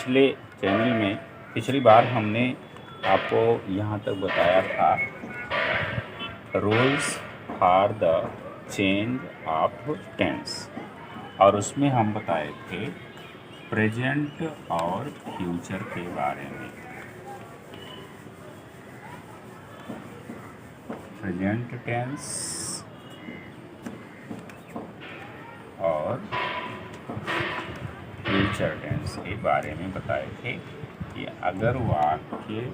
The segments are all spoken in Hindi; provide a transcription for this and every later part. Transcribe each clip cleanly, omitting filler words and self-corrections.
पिछले चैनल में पिछली बार हमने आपको यहाँ तक बताया था rules for the change of tense, और उसमें हम बताए थे प्रेजेंट और फ्यूचर के बारे में। प्रेजेंट टेंस और फ्यूचर टेंस के बारे में बताए थे कि अगर वाक्य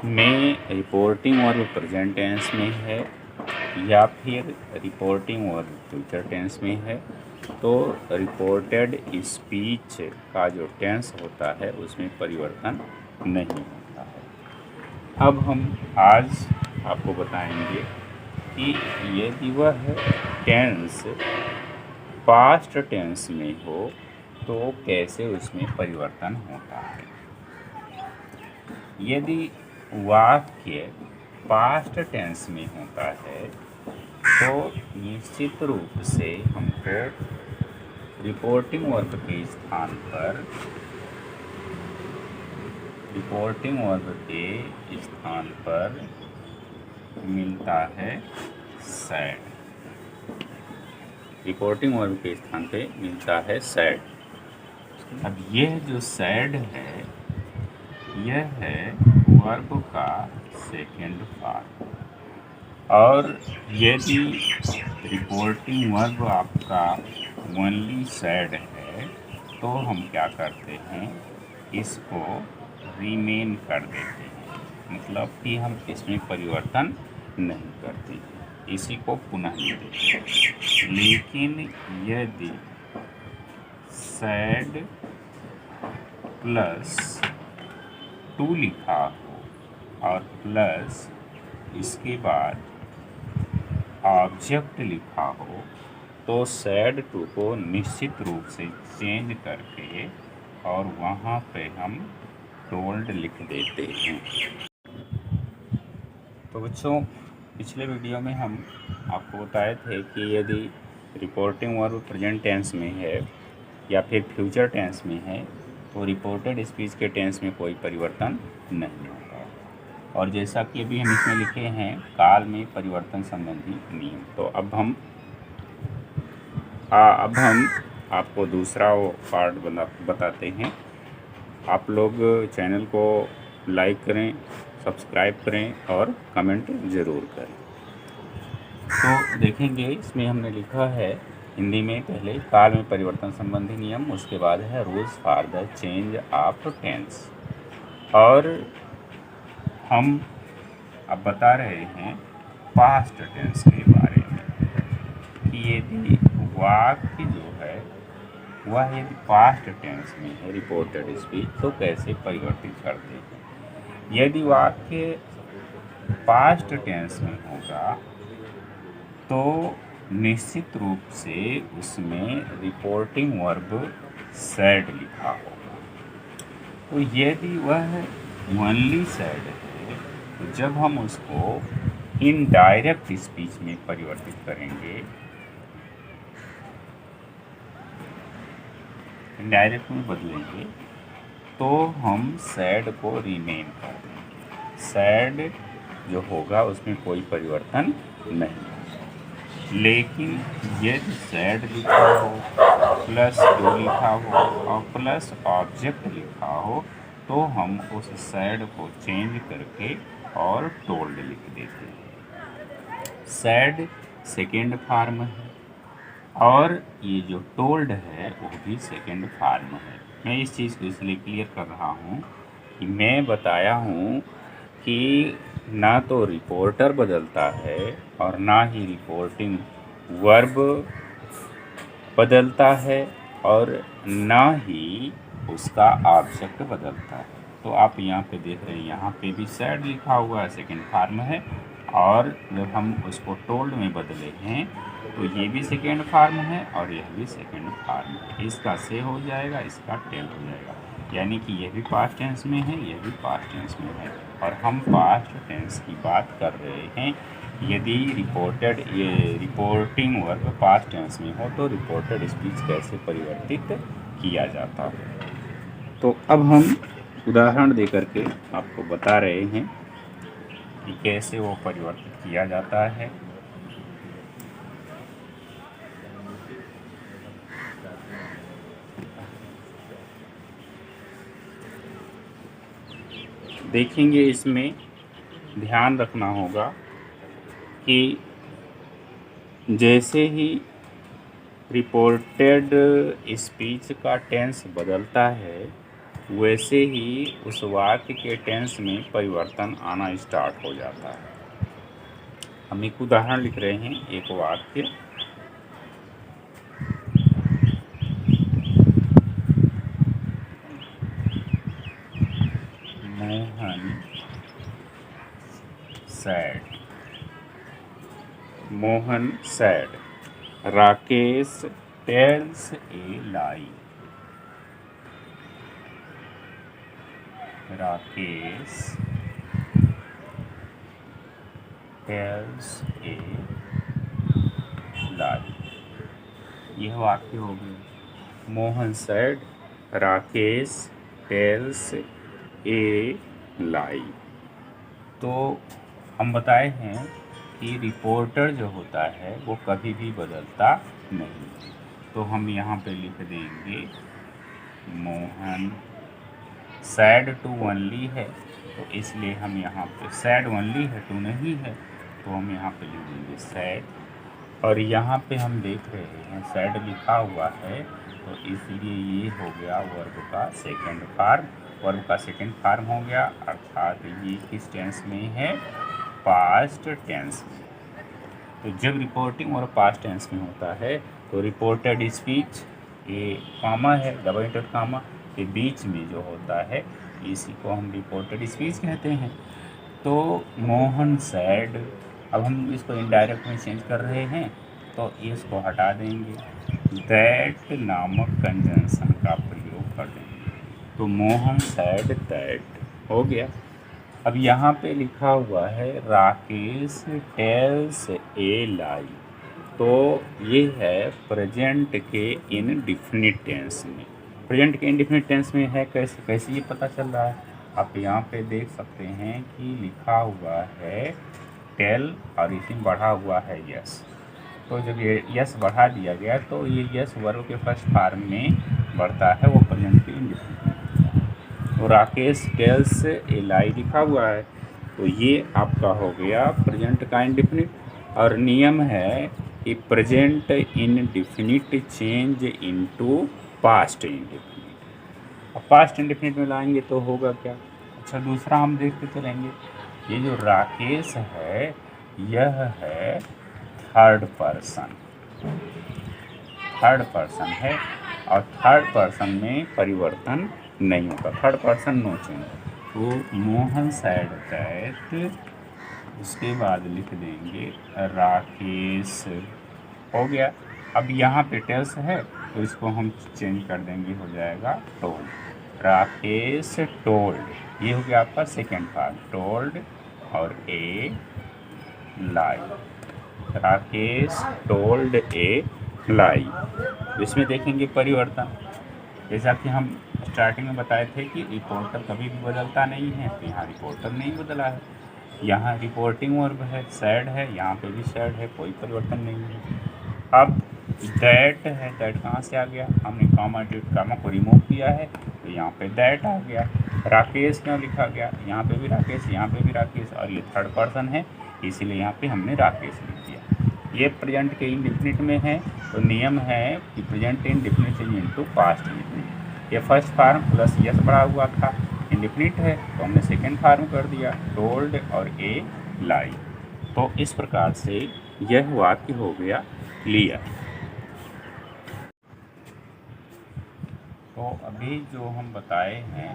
में रिपोर्टिंग वर्ब प्रेजेंट टेंस में है या फिर रिपोर्टिंग वर्ब फ्यूचर टेंस में है तो रिपोर्टेड स्पीच का जो टेंस होता है उसमें परिवर्तन नहीं होता है। अब हम आज आपको बताएंगे कि यदि वह टेंस पास्ट टेंस में हो तो कैसे उसमें परिवर्तन होता है। यदि वाक्य पास्ट टेंस में होता है तो निश्चित रूप से हमको रिपोर्टिंग वर्ब के स्थान पर मिलता है सैड। रिपोर्टिंग वर्ब के स्थान पे मिलता है सैड। अब यह जो सैड है यह है वर्ब का सेकेंड फॉर्म, और यदि रिपोर्टिंग वर्ब आपका ओनली सैड है तो हम क्या करते हैं, इसको रिमेन कर देते हैं, मतलब कि हम इसमें परिवर्तन नहीं करते हैं, इसी को पुनः लिखते हैं। लेकिन यदि सैड प्लस टू लिखा हो और प्लस इसके बाद ऑब्जेक्ट लिखा हो तो सैड टू को निश्चित रूप से चेंज करके और वहाँ पे हम टोल्ड लिख देते हैं। तो बच्चों, पिछले वीडियो में हम आपको बताए थे कि यदि रिपोर्टिंग वर्ब प्रेजेंट टेंस में है या फिर फ्यूचर टेंस में है तो रिपोर्टेड स्पीच के टेंस में कोई परिवर्तन नहीं होगा। और जैसा कि अभी हम इसमें लिखे हैं काल में परिवर्तन संबंधी नियम, तो अब हम आपको दूसरा वो पार्ट बताते हैं। आप लोग चैनल को लाइक करें, सब्सक्राइब करें और कमेंट ज़रूर करें। तो देखेंगे इसमें हमने लिखा है हिंदी में पहले काल में परिवर्तन संबंधी नियम, उसके बाद है rules for the change of tense, और हम अब बता रहे हैं पास्ट टेंस के बारे में कि यदि वाक्य जो है वह यदि पास्ट टेंस में है रिपोर्टेड स्पीच तो कैसे परिवर्तित करते हैं। यदि वाक्य पास्ट टेंस में होगा तो निश्चित रूप से उसमें रिपोर्टिंग वर्ब सैड लिखा होगा। तो यदि वह ओनली सैड है तो जब हम उसको इनडायरेक्ट स्पीच में परिवर्तित करेंगे, इनडायरेक्ट में बदलेंगे, तो हम सैड को रिमेन कर देंगे। सैड जो होगा उसमें कोई परिवर्तन नहीं। लेकिन यदि सैड लिखा हो प्लस टू लिखा हो और प्लस ऑब्जेक्ट लिखा हो तो हम उस सैड को चेंज करके और टोल्ड लिख देते हैं। सैड सेकेंड फॉर्म है और ये जो टोल्ड है वो भी सेकेंड फॉर्म है। मैं इस चीज़ को इसलिए क्लियर कर रहा हूँ कि मैं बताया हूँ कि ना तो रिपोर्टर बदलता है और ना ही रिपोर्टिंग वर्ब बदलता है और ना ही उसका ऑब्जेक्ट बदलता है। तो आप यहाँ पे देख रहे हैं, यहाँ पे भी सैड लिखा हुआ है, सेकेंड फॉर्म है, और जब हम उसको टोल्ड में बदले हैं तो ये भी सेकेंड फॉर्म है और यह भी सेकेंड फॉर्म है। इसका से हो जाएगा, इसका टेल हो जाएगा, यानी कि यह भी पास्ट टेंस में है, यह भी पास्ट टेंस में है, और हम पास्ट टेंस की बात कर रहे हैं। यदि रिपोर्टिंग वर्ब पास्ट टेंस में हो तो रिपोर्टेड स्पीच कैसे परिवर्तित किया जाता है। तो अब हम उदाहरण दे करके आपको बता रहे हैं कि कैसे वो परिवर्तित किया जाता है। देखेंगे इसमें ध्यान रखना होगा कि जैसे ही रिपोर्टेड स्पीच का टेंस बदलता है वैसे ही उस वाक्य के टेंस में परिवर्तन आना स्टार्ट हो जाता है। हम एक उदाहरण लिख रहे हैं, एक वाक्य Mohan said Rakesh tells a lie. Rakesh tells a lie. यह वाक्य हो गया। Mohan said Rakesh tells a lie. तो हम बताए हैं कि रिपोर्टर जो होता है वो कभी भी बदलता नहीं। तो हम यहाँ पे लिख देंगे मोहन सैड टू ओनली है, तो इसलिए हम यहाँ पे सैड ओनली है, टू नहीं है, तो हम यहाँ पे लिख देंगे सैड। और यहाँ पे हम देख रहे हैं सैड लिखा हुआ है, तो इसलिए ये हो गया वर्ब का सेकंड फॉर्म। वर्ब का सेकंड फॉर्म हो गया, अर्थात ये किस टेंस में है? पास्ट टेंस में। तो जब रिपोर्टिंग और पास्ट टेंस में होता है तो रिपोर्टेड स्पीच, ये कॉमा है, डबल इंटरेड कॉमा के बीच में जो होता है इसी को हम रिपोर्टेड स्पीच कहते हैं। तो मोहन सैड, अब हम इसको इनडायरेक्ट में चेंज कर रहे हैं तो इसको हटा देंगे, दैट नामक कंजंक्शन का प्रयोग कर देंगे, तो मोहन सैड दैट हो गया। अब यहाँ पे लिखा हुआ है राकेश टेल्स ए लाई, तो ये है प्रेजेंट के इनडिफिनिट टेंस में। प्रेजेंट के इनडिफिनिट टेंस में है, कैसे ये पता चल रहा है? आप यहाँ पे देख सकते हैं कि लिखा हुआ है टेल और इसमें बढ़ा हुआ है यस। तो जब ये यस बढ़ा दिया गया तो ये यस वर्ब के फर्स्ट फॉर्म में बढ़ता है, वो प्रेजेंट के इनडिफिनिट में। तो राकेश टेल्स ए लाई लिखा हुआ है, तो ये आपका हो गया प्रेजेंट का इनडिफिनिट। और नियम है कि present indefinite change into past indefinite. अब पास्ट इंडिफिनिट में लाएंगे तो होगा क्या? अच्छा, दूसरा हम देखते चलेंगे। ये जो राकेश है यह है थर्ड पर्सन है, और थर्ड पर्सन में परिवर्तन नहीं होता, थर्ड पर्सन नो चेंज। तो मोहन सैड दैट, उसके बाद लिख देंगे राकेश, हो गया। अब यहाँ पे टेल्स है तो इसको हम चेंज कर देंगे, हो जाएगा टोल्ड। राकेश टोल्ड, ये हो गया आपका सेकेंड फॉर्म, टोल्ड और ए लाई। राकेश टोल्ड ए लाई। इसमें देखेंगे परिवर्तन, जैसा कि हम स्टार्टिंग में बताए थे कि रिपोर्टर कभी भी बदलता नहीं है, तो यहाँ रिपोर्टर नहीं बदला है। यहाँ रिपोर्टिंग वर्ब है, सैड है, यहाँ पे भी सैड है, कोई परिवर्तन नहीं है। अब दैट है, दैट कहाँ से आ गया? हमने कामा को रिमूव किया है, तो यहाँ पे दैट आ गया। राकेश क्यों लिखा गया? यहाँ पे भी राकेश, यहाँ पे भी राकेश, और ये थर्ड पर्सन है, इसीलिए यहाँ पे हमने राकेश लिख दिया। ये प्रेजेंट के इंडिफिनिट में है, तो नियम है कि present indefinite change into past indefinite. ये फर्स्ट फॉर्म प्लस यस बढ़ा हुआ था, इंडिफिनिट है, तो हमने सेकेंड फॉर्म कर दिया, टोल्ड और ए लाई। तो इस प्रकार से यह वाक्य हो गया क्लियर। तो अभी जो हम बताए हैं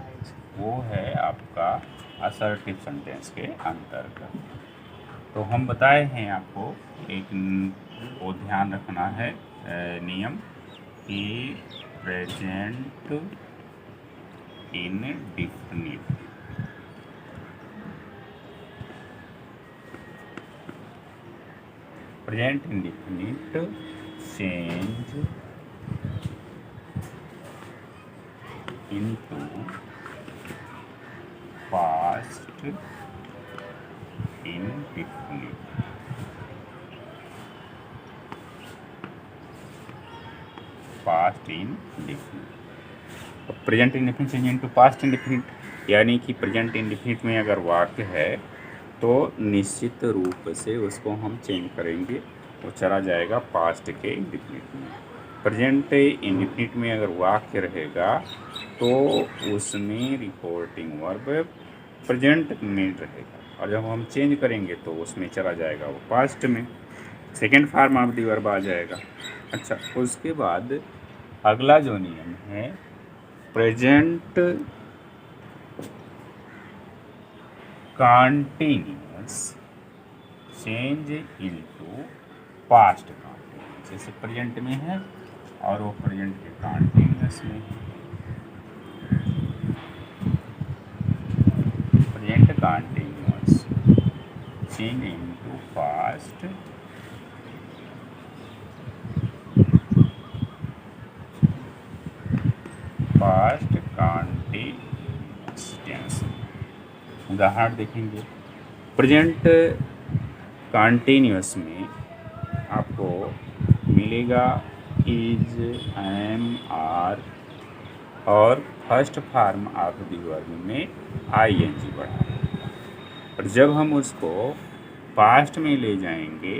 वो है आपका असर्टिव सेंटेंस के अंतर्गत। तो हम बताए हैं आपको एक वो ध्यान रखना है नियम कि present indefinite, present indefinite change into past indefinite. Past indefinite. Present indefinite change into past indefinite, यानी कि प्रेजेंट इंडेफिनिट में अगर वाक्य है तो निश्चित रूप से उसको हम चेंज करेंगे, वो चला जाएगा पास्ट के इंडेफिनिट में। प्रेजेंट इंडेफिनिट में अगर वाक्य रहेगा तो उसमें रिपोर्टिंग वर्ब प्रेजेंट में रहेगा, और जब हम चेंज करेंगे तो उसमें चला जाएगा वो पास्ट में, second form of the verb आ जाएगा। अच्छा, उसके बाद अगला जो नियम है, present continuous change into past continuous. जैसे प्रेजेंट में है और वो प्रेजेंट के कॉन्टिन्यूअस में है। Present continuous change into past continuous tense. उदाहरण देखेंगे। प्रेजेंट कॉन्टिन्यूअस में आपको मिलेगा इज, एम, आर और first form of the verb में आईएनजी बढ़ा। और जब हम उसको पास्ट में ले जाएंगे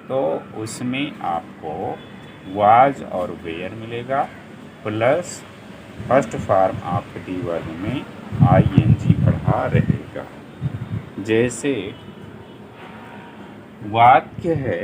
तो उसमें आपको वाज और वेयर मिलेगा plus first form of the verb में आईएनजी बढ़ा रहेगा। जैसे वाक्य है,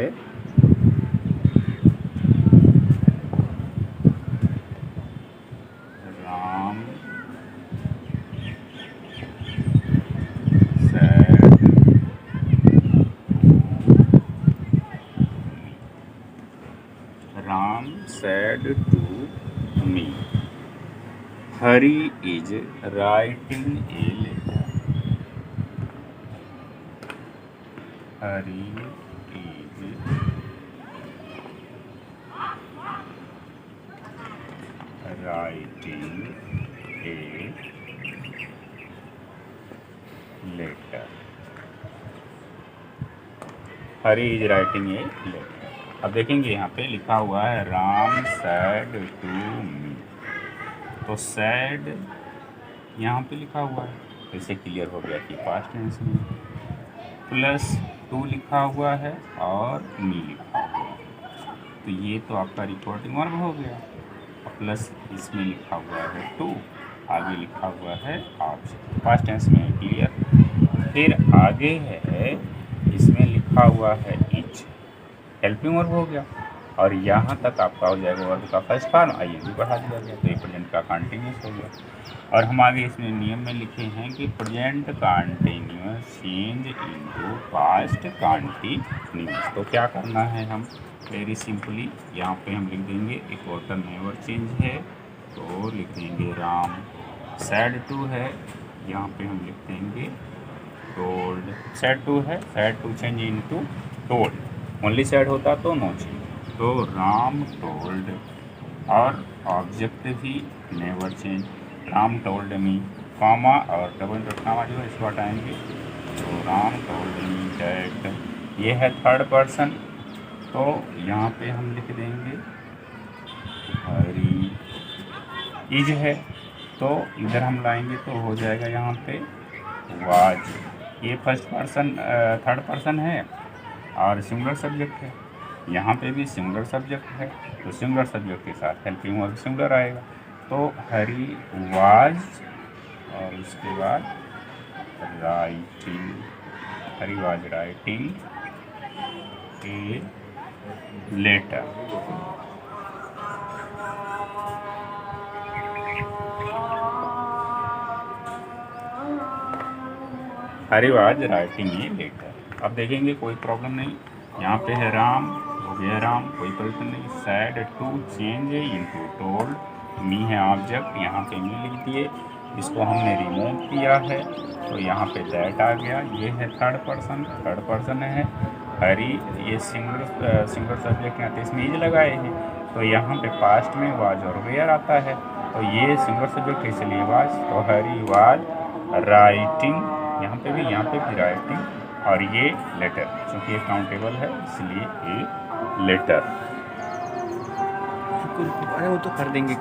Ram said to me, Hari is writing a letter. Hari is writing a letter. Hari is writing a letter. अब देखेंगे यहाँ पे लिखा हुआ है राम सैड टू मी, तो सैड यहाँ पे लिखा हुआ है, तो इससे क्लियर हो गया कि पास्ट टेंस में। प्लस टू लिखा हुआ है और मी लिखा हुआ है, तो ये तो आपका रिपोर्टिंग वर्ब हो गया। और प्लस इसमें लिखा हुआ है टू, आगे लिखा हुआ है ऑब्जेक्ट, पास्ट टेंस में क्लियर। फिर आगे है, इसमें लिखा हुआ है इच, हेल्पिंग वर्ब हो गया। और यहाँ तक आपका हो जाएगा वर्ब का फर्स्ट फॉर्म, आईएनजी बढ़ा दिया गया, तो ये प्रेजेंट का कॉन्टिन्यूअस हो गया। और हम आगे इसमें नियम में लिखे हैं कि present continuous change into past continuous. तो क्या करना है, हम वेरी सिंपली यहाँ पे हम लिख देंगे एक ऑर्डर नेवर चेंज है, तो लिख देंगे राम सैड टू है, यहाँ पे हम लिख देंगे टोल्ड। सैड टू है, said to change into told, only said होता तो नो चेंज, तो राम टोल्ड। और ऑब्जेक्ट भी never change, Ram told me, comma और डबल डॉट कॉमा जो है इसको हटाएंगे, तो राम टोल्ड मी डैट। ये है थर्ड पर्सन, तो यहाँ पे हम लिख देंगे हरी इज है, तो इधर हम लाएंगे तो हो जाएगा यहाँ पे वाज। ये फर्स्ट पर्सन थर्ड पर्सन है और सिंगुलर सब्जेक्ट है, यहाँ पे भी सिंगुलर सब्जेक्ट है, तो सिंगुलर सब्जेक्ट के साथ हेल्पिंग वर्ब सिंगुलर आएगा, तो हरी वाज और उसके बाद writing, Hari was writing a letter. Hari was writing a letter. अब देखेंगे कोई प्रॉब्लम नहीं, यहाँ पे है राम हो गया राम, कोई प्रॉब्लम नहीं। Said to change into told, me है ऑब्जेक्ट, यहाँ पे मी लिख दिए, इसको हमने रिमूव किया है तो यहाँ पे दैट आ गया। ये है थर्ड पर्सन है हरी, ये सिंगुलर सब्जेक्ट यहाँ पे इसमें इज लगाए हैं, तो यहाँ पे पास्ट में वाज और वेयर आता है, तो ये सिंगल सब्जेक्ट है, इसलिए वाज। तो हरी वाज राइटिंग, यहाँ पे भी राइटिंग, और ये लेटर, क्योंकि ये काउंटेबल है इसलिए ये लेटर। अरे वो तो कर देंगे।